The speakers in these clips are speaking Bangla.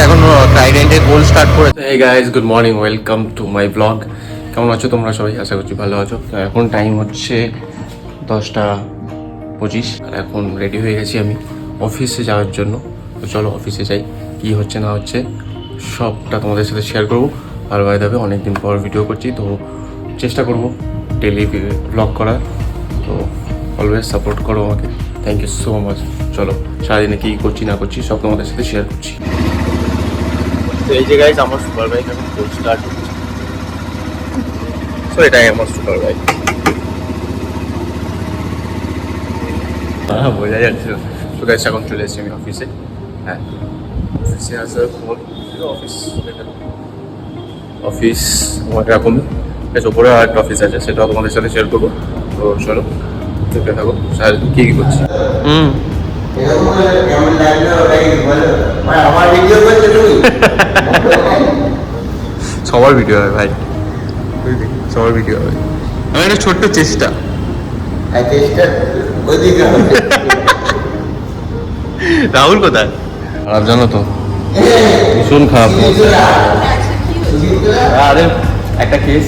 এখন ট্রাইডেন্টে গোল স্টার্ট করে। Hey guys, good morning, welcome to my blog. কেমন আছো তোমরা সবাই? আশা করছি ভালো আছো। তো এখন টাইম হচ্ছে 10:25 আর এখন রেডি হয়ে গেছি আমি অফিসে যাওয়ার জন্য। তো চলো অফিসে যাই, কী হচ্ছে না হচ্ছে সবটা তোমাদের সাথে শেয়ার করবো। আর বাই দ্য ওয়ে অনেকদিন পর ভিডিও করছি, তো চেষ্টা করবো ডেলি ব্লগ করার। তো অলওয়েজ সাপোর্ট করো আমাকে, থ্যাংক ইউ সো মাচ। চলো সারাদিনে কী করছি না করছি সব তোমাদের সাথে শেয়ার করছি। তো এই যে গাইজ আমার সুপার বাইক এখন ফুল স্টার্ট হচ্ছে। সো এটাই আমার সুপার বাইক। হ্যাঁ বোঝা যাচ্ছে। তো গাইজ এখন চলে এসেছি আমি অফিসে। হ্যাঁ অফিসে আসার পর অফিস আমার এরকমই ওপরে আর একটা অফিস আছে, সেটাও তোমাদের সাথে শেয়ার করবো। তো চলো দেখতে থাকো সারাদিন কী কী করছি। সবার ভিডিও হবে ভাই, সবার ভিডিও হবে। আমার একটা ছোট্ট চেষ্টা। রাহুল কোথায়? খারাপ জানো তো, ভীষণ খারাপ। আরে একটা কেস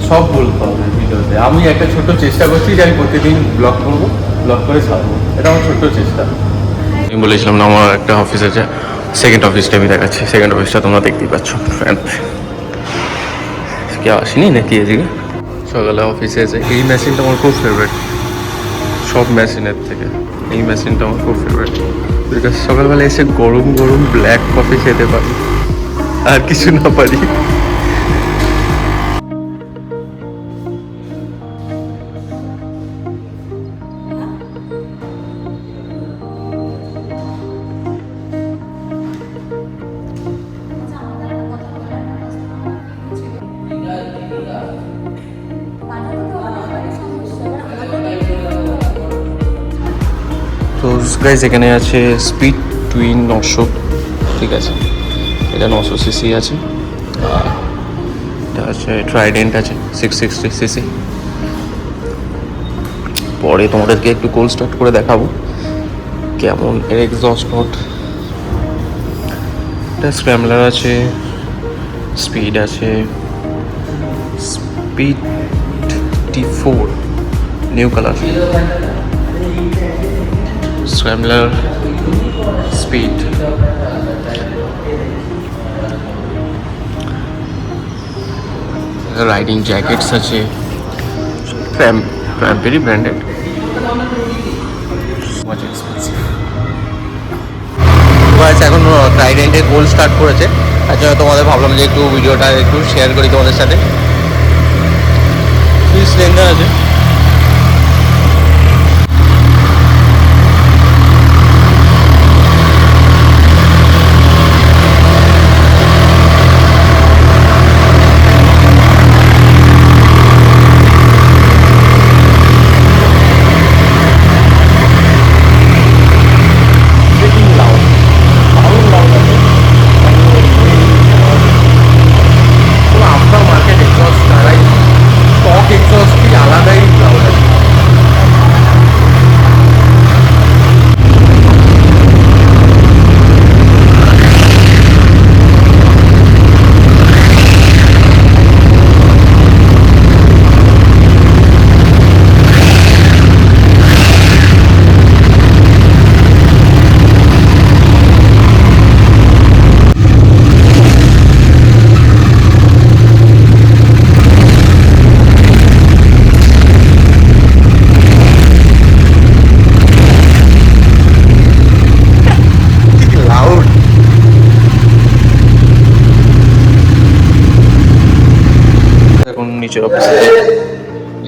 সব বলতে হবে ভিডিওতে। আমি একটা ছোট্ট চেষ্টা করছি যে আমি প্রতিদিন ব্লগ করবো, ব্লগ করে ছাড়বো। এটা আমার ছোট্ট চেষ্টা। আমি বলেছিলাম না আমার একটা অফিস আছে, সেকেন্ড অফিসটা আমি দেখাচ্ছি। সেকেন্ড অফিসটা তোমরা দেখতেই পাচ্ছ। কে আসেনি নাকি আজকে? সকালে অফিসে এসে এই মেশিনটা আমার খুব ফেভারিট, সব মেশিনের থেকে এই মেশিনটা আমার খুব ফেভারিট। বিকজ সকালবেলা এসে গরম গরম ব্ল্যাক কফি খেতে পারি, আর কিছু না পারি। তো গাইজ এখানে আছে স্পিড টুইন 900, ঠিক আছে, এটা 900 সিসি আছে। এটা আছে ট্রাইডেন্ট আছে 660 সিসি। পরে তোমাদেরকে একটু কোল্ড স্টার্ট করে দেখাবো কেমন এর এক্সস্ট নোট। এটা স্ক্র্যামলার আছে, স্পিড আছে, speed T4 new colour, scrambler, speed. Riding jackets আছে, ভেরি ব্র্যান্ডেড, মাচ এক্সপেন্সিভ। এখন ট্রাইডেন্টে গোল স্টার্ট করেছে, তার জন্য তোমাদের ভাবলাম যে একটু ভিডিওটা একটু শেয়ার করি তোমাদের সাথে। সিলিন্ডার আছে,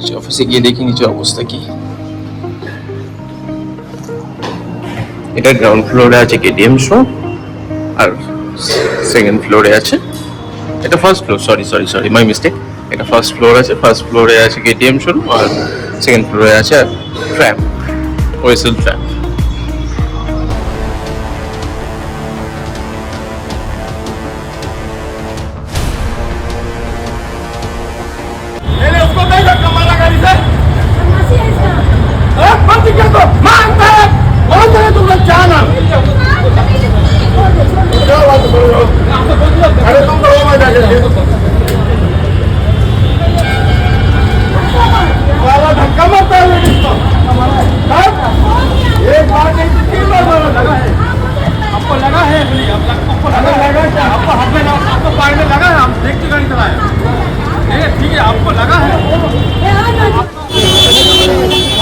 নিচে অফিসে গিয়ে দেখি নিচে অবস্থা কি। এটা গ্রাউন্ড ফ্লোরে আছে কেটিএম শো, আর সেকেন্ড ফ্লোরে আছে, এটা first floor, sorry my mistake. এটা ফার্স্ট ফ্লোর আছে, ফার্স্ট ফ্লোরে আছে কেটিএম শো, আর সেকেন্ড ফ্লোরে আছে ট্র্যাম, ওয়েসেল ট্র্যাম। धक्का मारता है एक बार नहीं तीन बार लगा है आपको लगा है आपको लगा आपको हाथ में आपको पैर में लगा है आप देख के गाड़ी चलाए ठीक है आपको लगा है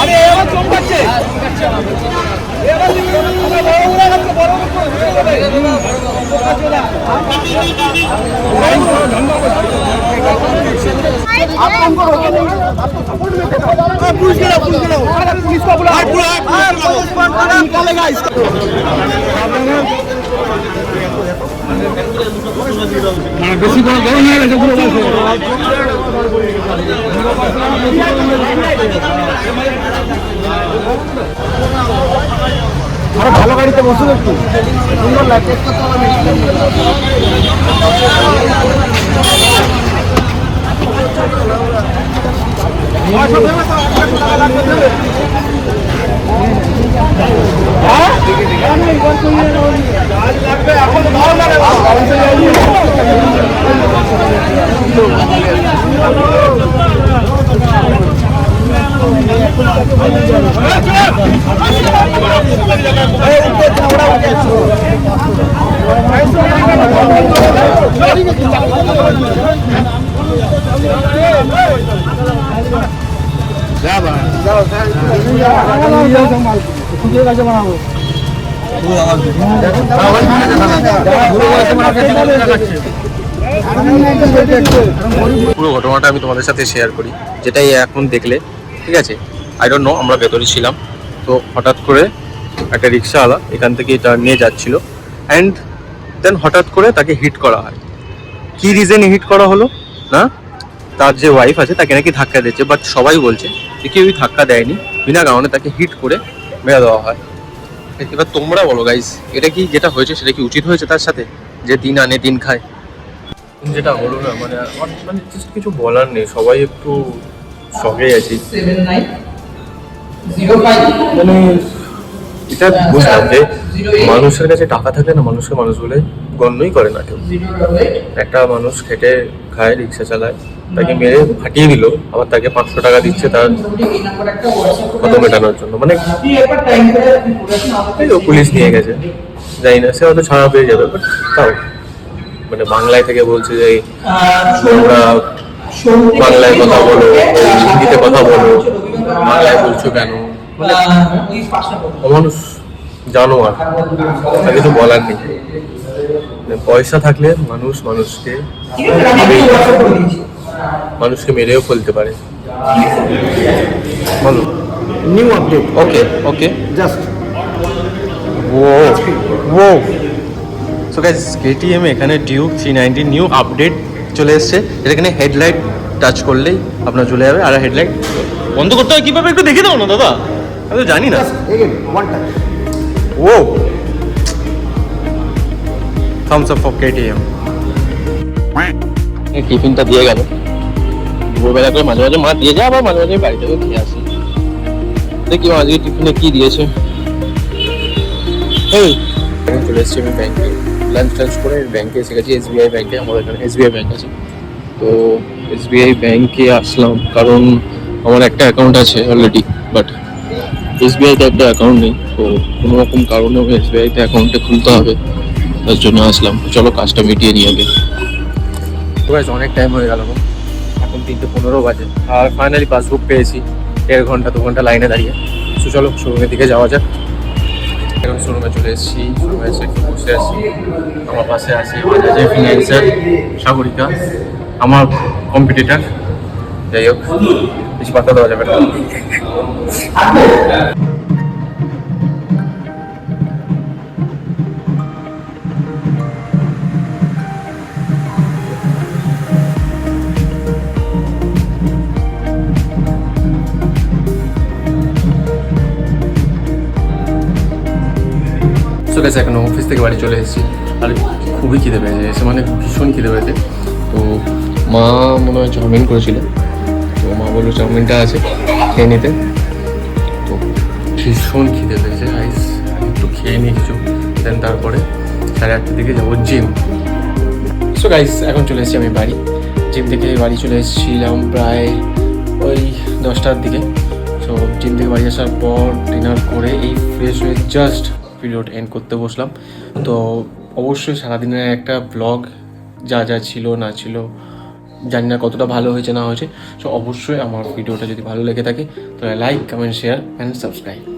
अरे एवं चोट बच्चे आप हमको रोके नहीं आपको सपोर्ट में पुलिस को बुला निकालेगा इसको বেশি বড় গরম হয়ে গেছে পুরো আরে ভালো গাড়িতে বসুন একটু সুন্দর লাগছে পুরো ঘটনাটা আমি তোমাদের সাথে শেয়ার করি, যেটাই এখন দেখলে, ঠিক আছে? আই ডোন্ট নো, আমরা ভেতরে ছিলাম, তো হঠাৎ করে একটা রিক্সাওয়ালা এখান থেকে টার্ন নিয়ে যাচ্ছিল, অ্যান্ড দেন হঠাৎ করে তাকে হিট করা হয়। কি রিজনে হিট করা হলো না, তার যে ওয়াইফ আছে তাকে নাকি ধাক্কা দিচ্ছে, বাট সবাই বলছে যে কেউই ধাক্কা দেয়নি, বিনা কারণে তাকে হিট করে মেরে দেওয়া হয়। এবার তোমরা বলো গাইস, এটা কি যেটা হয়েছে সেটা কি উচিত হয়েছে তার সাথে, যে দিন আনে দিন খায়? যেটা হলো না, মানে মানে জাস্ট কিছু বলার নেই, সবাই একটু শকে আছি। মানে এটা বুঝলাম যে মানুষের কাছে টাকা থাকে না, মানুষকে মানুষ বলে গণ্যই করে না কেউ। একটা মানুষ খেটে খায়, রিক্সা চালায়, তাকে মেরে ফাটিয়ে দিল, আবার তাকে 500 টাকা দিচ্ছে তার কত মেটানোর জন্য। মানে পুলিশ নিয়ে গেছে, জানি না, সে হয়তো ছাড়া পেয়ে যাবে, বাট তাও মানে বাংলায় থেকে বলছে যে তোমরা বাংলায় কথা বলো, হিন্দিতে কথা বলো, বাংলায় বলছো কেন? মানে মানুষ জানোয়ার, তা কিছু বলার নেই। পয়সা থাকলে মানুষ মানুষকে মেরেও ফেলতে পারে। বলো new update okay okay just ও সো গাইস, কেটিএম এখানে ডিউক 390 নিউ আপডেট চলে এসছে। এখানে হেডলাইট টাচ করলেই আপনার চলে যাবে। আর হেডলাইট বন্ধ করতে হয় কীভাবে একটু দেখে দাও না দাদা, আমি তো জানি না। ও থামস আপ ফর কেটিএম। টিফিনটা দিয়ে গেল দুপুরবেলা করে, মাঝে মাঝে মা দিয়ে যায়, আবার মাঝে মাঝে বাড়ি থেকে খেয়ে আসি। দেখি আজকে টিফিনে কি দিয়েছে। এই এখন চলে এসেছি আমি ব্যাংকে, লাঞ্চ করে ব্যাংকে এসে গেছি, এসবিআই ব্যাংকে। আমাদের এখানে এসবিআই ব্যাংক আছে, তো এসবিআই ব্যাংকে আসলাম কারণ আমার একটা অ্যাকাউন্ট আছে অলরেডি, বাট এসবিআইতে একটা অ্যাকাউন্ট নেই, তো কোনো রকম কারণে এসবিআইতে অ্যাকাউন্টটা খুলতে হবে, তার জন্য আসলাম। চলো কাজটা মিটিয়ে নিয়ে আগে। তো গাইস অনেক টাইম হয়ে গেল, এখন 3:15 বাজে, আর ফাইনালি পাসবুক পেয়েছি 1.5 ঘন্টা 2 ঘন্টা লাইনে দাঁড়িয়ে। তো চলো শোরুমের দিকে যাওয়া যাক। এখন শোরুমে চলে এসেছি, শোরুমে এসে একটু বসে আছি। আমার পাশে আছে বাজাজের ফিনান্সার সাগরিকা, আমার কম্পিটিটার। যাই হোক, বেশি কথা দেওয়া যাবে না। এখন অফিস থেকে বাড়ি চলে এসেছি, আর খুবই খিদে পেয়েছে, এসে মানে ভীষণ খিদে পেয়েছে। তো মা মনে হয় চাউমিন করেছিল, তো মা বললো চাউমিনটা আছে খেয়ে নিতে। তো ভীষণ খিদে পেয়েছে, একটু খেয়ে নিই কিছু, দেন তারপরে 8:30 দিকে যাবো জিম। সো গাইস এখন চলে এসেছি আমি বাড়ি। জিম থেকে বাড়ি চলে এসেছিলাম প্রায় ওই 10টার দিকে। সো জিম থেকে বাড়ি আসার পর ডিনার করে এই ফ্রেশ হয়ে জাস্ট ভিডিওটা এন্ড করতে বসলাম। তো অবশ্যই সারাদিনের একটা ব্লগ যা যা ছিল না ছিল জানি না কতটা ভালো হয়েছে না হয়েছে। সো অবশ্যই আমার ভিডিওটা যদি ভালো লেগে থাকে তাহলে like, comment, share and subscribe.